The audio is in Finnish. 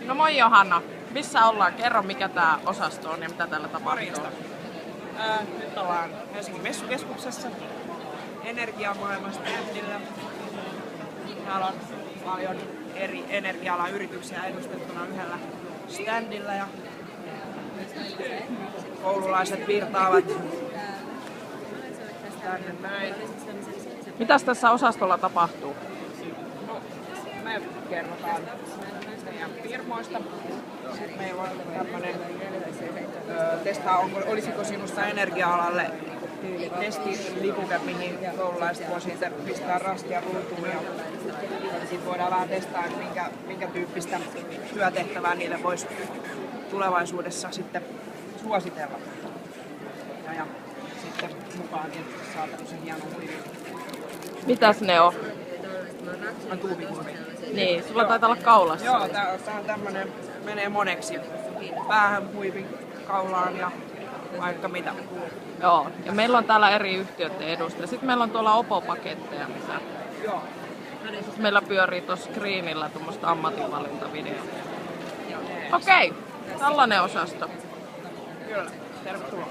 No moi Johanna, missä ollaan? Kerro mikä tää osasto on ja mitä täällä tapahtuu. Morjesta. Nyt ollaan Helsingin messukeskuksessa energiamaailman standilla. Täällä on paljon eri energia-alan yrityksiä edustettuna yhdellä standilla ja koululaiset virtaavat tänne näin. Mitäs tässä osastolla tapahtuu? No, me kerrotaan meidän firmoista. Sitten meillä on tämmönen olisiko sinusta energia-alalle testilipuke, mihin koululaiset voi siitä pistää rastia ruutuun ja sitten voidaan vähän testaa, minkä tyyppistä työtehtävää niille voisi tulevaisuudessa sitten suositella. Ja sitten mukaan tietysti saa tämmöisen hienon huivin. Mitäs ne on? Tuubihuivi. Niin, sulla taitaa olla kaulassa. Joo, tää on tämmönen, menee moneksi. Päähän, huivi, kaulaan ja vaikka mitä. Joo, ja meillä on täällä eri yhtiöiden edustajia. Sitten meillä on tuolla Oppo-paketteja, missä Joo. meillä pyörii tuossa screenillä tuommoista ammatinvalintavideoa. Okei, tällainen osasto. Kyllä, tervetuloa.